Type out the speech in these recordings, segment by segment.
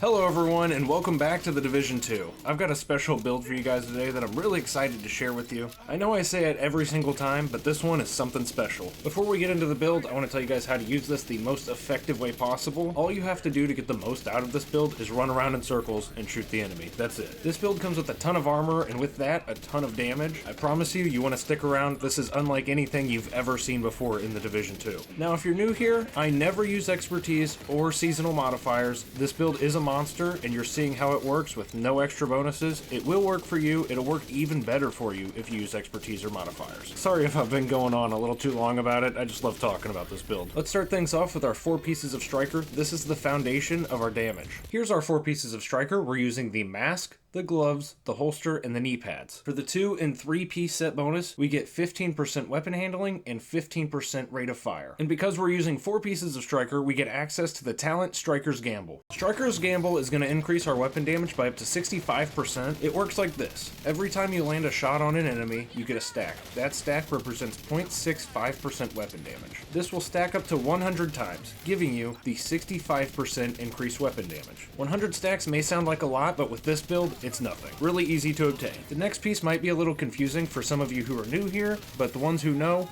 Hello everyone and welcome back to the Division 2. I've got a special build for you guys today that I'm really excited to share with you. I know I say it every single time, but this one is something special. Before we get into the build, I want to tell you guys how to use this the most effective way possible. All you have to do to get the most out of this build is run around in circles and shoot the enemy. That's it. This build comes with a ton of armor and with that, a ton of damage. I promise you want to stick around. This is unlike anything you've ever seen before in the Division 2. Now if you're new here, I never use expertise or seasonal modifiers. This build is a monster and you're seeing how it works with no extra bonuses. It will work for you. It'll work even better for you if you use expertise or modifiers. Sorry if I've been going on a little too long about it. I just love talking about this build. Let's start things off with our 4 pieces of Striker. This is the foundation of our damage. Here's our 4 pieces of Striker. We're using the mask, the gloves, the holster, and the knee pads. For the 2 and 3 piece set bonus, we get 15% weapon handling and 15% rate of fire. And because we're using 4 pieces of Striker, we get access to the talent Striker's Gamble. Striker's Gamble is going to increase our weapon damage by up to 65%. It works like this. Every time you land a shot on an enemy, you get a stack. That stack represents 0.65% weapon damage. This will stack up to 100 times, giving you the 65% increased weapon damage. 100 stacks may sound like a lot, but with this build, it's nothing. Really easy to obtain. The next piece might be a little confusing for some of you who are new here, but the ones who know.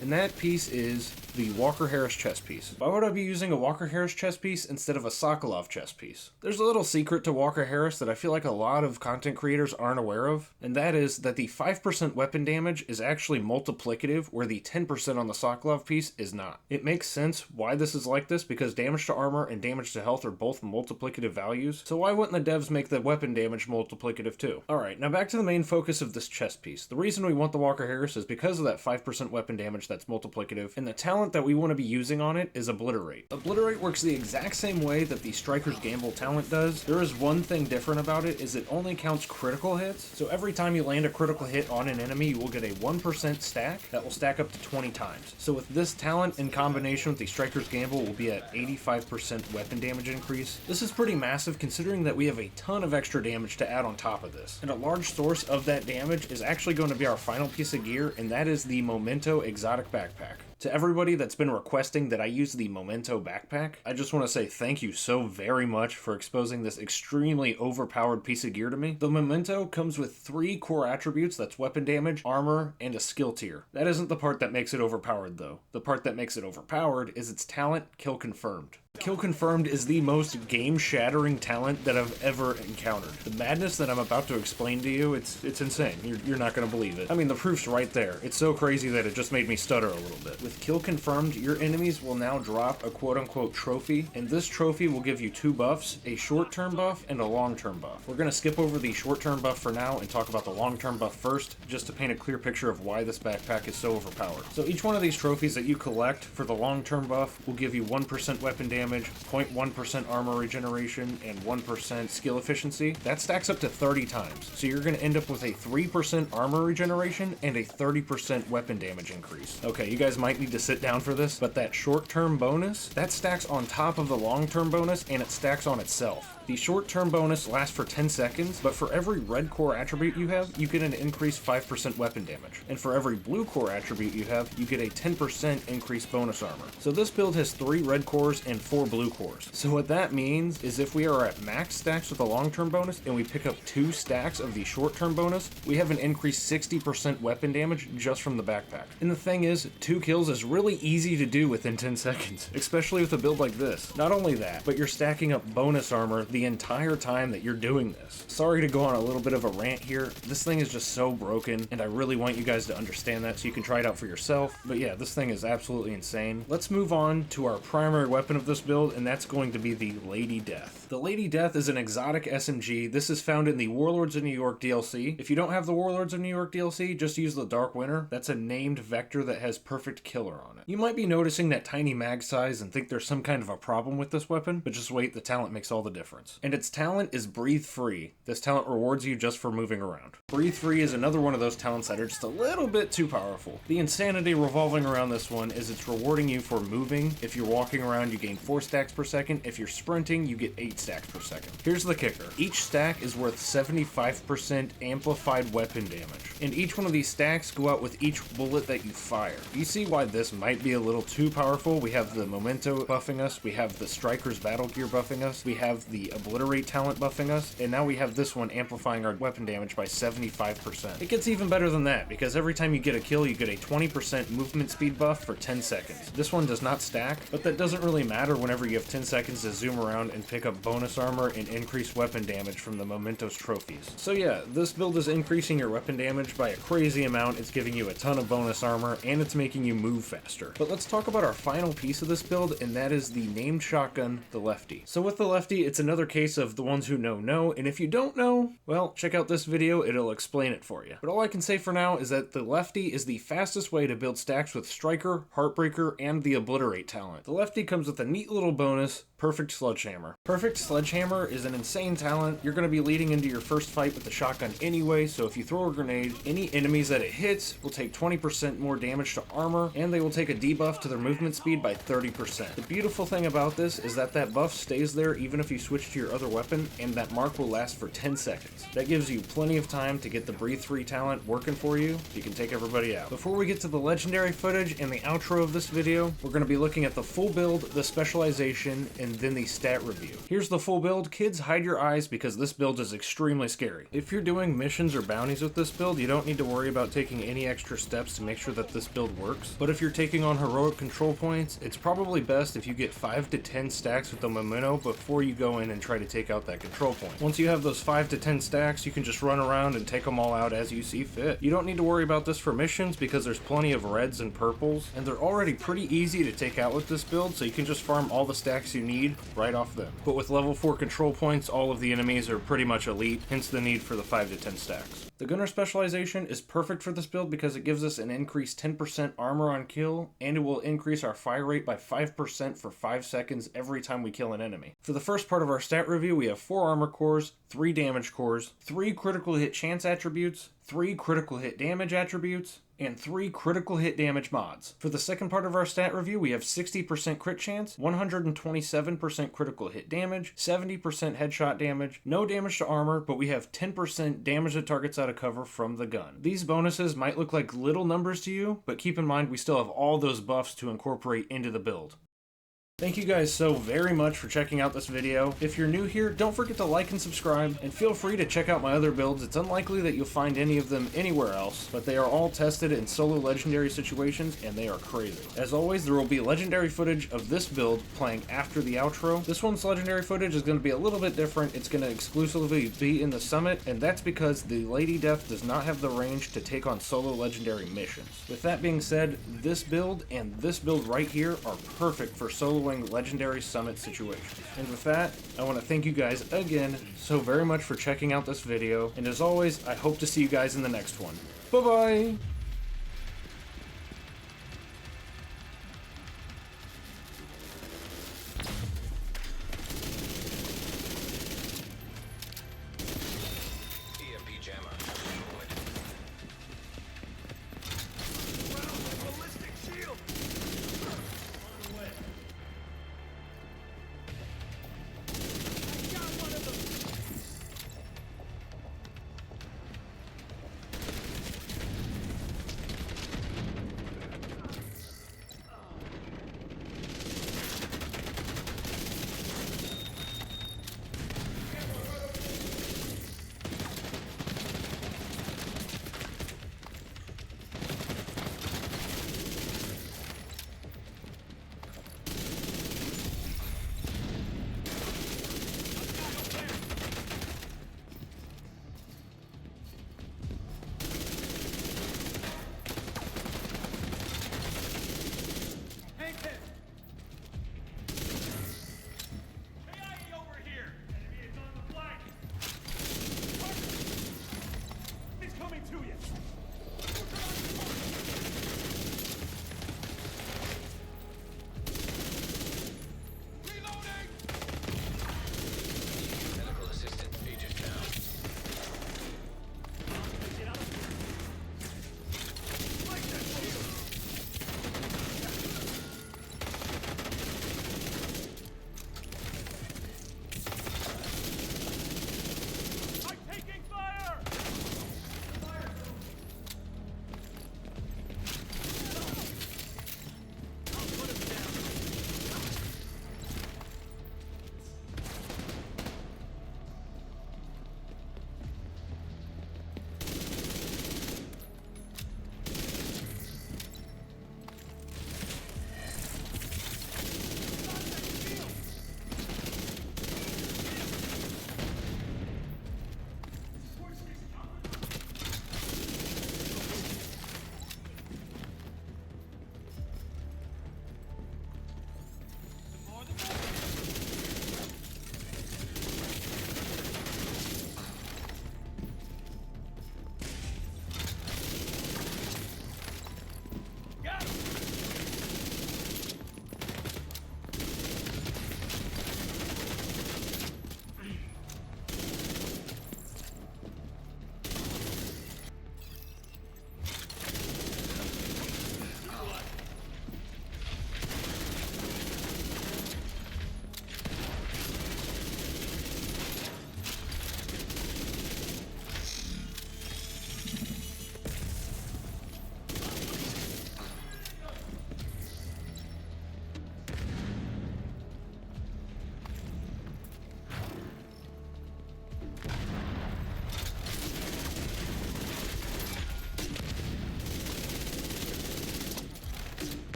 And that piece is the Walker Harris chest piece. Why would I be using a Walker Harris chest piece instead of a Sokolov chest piece? There's a little secret to Walker Harris that I feel like a lot of content creators aren't aware of, and that is that the 5% weapon damage is actually multiplicative, where the 10% on the Sokolov piece is not. It makes sense why this is like this, because damage to armor and damage to health are both multiplicative values, so why wouldn't the devs make the weapon damage multiplicative too? Alright, now back to the main focus of this chest piece. The reason we want the Walker Harris is because of that 5% weapon damage that's multiplicative, and the talent that we want to be using on it is Obliterate. Obliterate works the exact same way that the Striker's Gamble talent does. There is one thing different about it, is it only counts critical hits. So every time you land a critical hit on an enemy, you will get a 1% stack that will stack up to 20 times. So with this talent in combination with the Striker's Gamble, we'll be at 85% weapon damage increase. This is pretty massive considering that we have a ton of extra damage to add on top of this. And a large source of that damage is actually going to be our final piece of gear, and that is the Momento exotic backpack. To everybody that's been requesting that I use the Momento backpack, I just want to say thank you so very much for exposing this extremely overpowered piece of gear to me. The Momento comes with 3 core attributes, that's weapon damage, armor, and a skill tier. That isn't the part that makes it overpowered though. The part that makes it overpowered is its talent, Kill Confirmed. Kill Confirmed is the most game-shattering talent that I've ever encountered. The madness that I'm about to explain to you, it's insane. You're not going to believe it. I mean, the proof's right there. It's so crazy that it just made me stutter a little bit. With Kill Confirmed, your enemies will now drop a quote-unquote trophy, and this trophy will give you 2 buffs, a short-term buff and a long-term buff. We're going to skip over the short-term buff for now and talk about the long-term buff first, just to paint a clear picture of why this backpack is so overpowered. So each one of these trophies that you collect for the long-term buff will give you 1% weapon damage, 0.1% armor regeneration, and 1% skill efficiency. That stacks up to 30 times. So you're going to end up with a 3% armor regeneration and a 30% weapon damage increase. Okay, you guys might need to sit down for this, but that short-term bonus, that stacks on top of the long-term bonus, and it stacks on itself. The short-term bonus lasts for 10 seconds, but for every red core attribute you have, you get an increased 5% weapon damage. And for every blue core attribute you have, you get a 10% increased bonus armor. So this build has 3 red cores and 4 blue cores. So what that means is if we are at max stacks with the long-term bonus and we pick up 2 stacks of the short-term bonus, we have an increased 60% weapon damage just from the backpack. And the thing is, 2 kills is really easy to do within 10 seconds, especially with a build like this. Not only that, but you're stacking up bonus armor the entire time that you're doing this. Sorry to go on a little bit of a rant here. This thing is just so broken, and I really want you guys to understand that so you can try it out for yourself. But yeah, this thing is absolutely insane. Let's move on to our primary weapon of this build, and that's going to be the Lady Death. The Lady Death is an exotic SMG. This is found in the Warlords of New York DLC. If you don't have the Warlords of New York DLC, just use the Dark Winter. That's a named vector that has perfect killer on it. You might be noticing that tiny mag size and think there's some kind of a problem with this weapon, but just wait, the talent makes all the difference. And its talent is Breathe Free. This talent rewards you just for moving around. Breathe Free is another one of those talents that are just a little bit too powerful. The insanity revolving around this one is it's rewarding you for moving. If you're walking around, you gain 4 stacks per second. If you're sprinting, you get 8 stacks per second. Here's the kicker. Each stack is worth 75% amplified weapon damage, and each one of these stacks go out with each bullet that you fire. You see why this might be a little too powerful? We have the Momento buffing us, we have the Striker's battle gear buffing us, we have the Obliterate talent buffing us, and now we have this one amplifying our weapon damage by 75%. It gets even better than that, because every time you get a kill, you get a 20% movement speed buff for 10 seconds. This one does not stack, but that doesn't really matter whenever you have 10 seconds to zoom around and pick up bonus armor and increase weapon damage from the Mementos trophies. So yeah, this build is increasing your weapon damage by a crazy amount, it's giving you a ton of bonus armor, and it's making you move faster. But let's talk about our final piece of this build, and that is the named shotgun, the Lefty. So with the Lefty, it's another case of the ones who know, and if you don't know, well, check out this video, it'll explain it for you. But all I can say for now is that the Lefty is the fastest way to build stacks with Striker, Heartbreaker, and the Obliterate talent. The Lefty comes with a neat little bonus, Perfect Sledgehammer. Perfect Sledgehammer is an insane talent. You're going to be leading into your first fight with the shotgun anyway, so if you throw a grenade, any enemies that it hits will take 20% more damage to armor, and they will take a debuff to their movement speed by 30%. The beautiful thing about this is that that buff stays there even if you switch to your other weapon, and that mark will last for 10 seconds. That gives you plenty of time to get the Breathe Free talent working for you, so you can take everybody out. Before we get to the legendary footage and the outro of this video, we're going to be looking at the full build, the specialization, and then the stat review. Here's the full build. Kids, hide your eyes because this build is extremely scary. If you're doing missions or bounties with this build, you don't need to worry about taking any extra steps to make sure that this build works. But if you're taking on heroic control points, it's probably best if you get 5 to 10 stacks with the Momento before you go in and try to take out that control point. Once you have those 5 to 10 stacks, you can just run around and take them all out as you see fit. You don't need to worry about this for missions because there's plenty of reds and purples, and they're already pretty easy to take out with this build, so you can just farm all the stacks you need right off them. But with level 4 control points, all of the enemies are pretty much elite, hence the need for the 5 to 10 stacks. The Gunner specialization is perfect for this build because it gives us an increased 10% armor on kill, and it will increase our fire rate by 5% for 5 seconds every time we kill an enemy. For the first part of our stat review, we have 4 armor cores, 3 damage cores, 3 critical hit chance attributes, 3 critical hit damage attributes, and 3 critical hit damage mods. For the second part of our stat review, we have 60% crit chance, 127% critical hit damage, 70% headshot damage, no damage to armor, but we have 10% damage to targets out of cover from the gun. These bonuses might look like little numbers to you, but keep in mind we still have all those buffs to incorporate into the build. Thank you guys so very much for checking out this video. If you're new here, don't forget to like and subscribe, and feel free to check out my other builds. It's unlikely that you'll find any of them anywhere else, but they are all tested in solo legendary situations, and they are crazy. As always, there will be legendary footage of this build playing after the outro. This one's legendary footage is going to be a little bit different. It's going to exclusively be in the summit, and that's because the Lady Death does not have the range to take on solo legendary missions. With that being said, this build and this build right here are perfect for soloing legendary summit situations. And with that, I want to thank you guys again so very much for checking out this video, and as always, I hope to see you guys in the next one. Bye bye!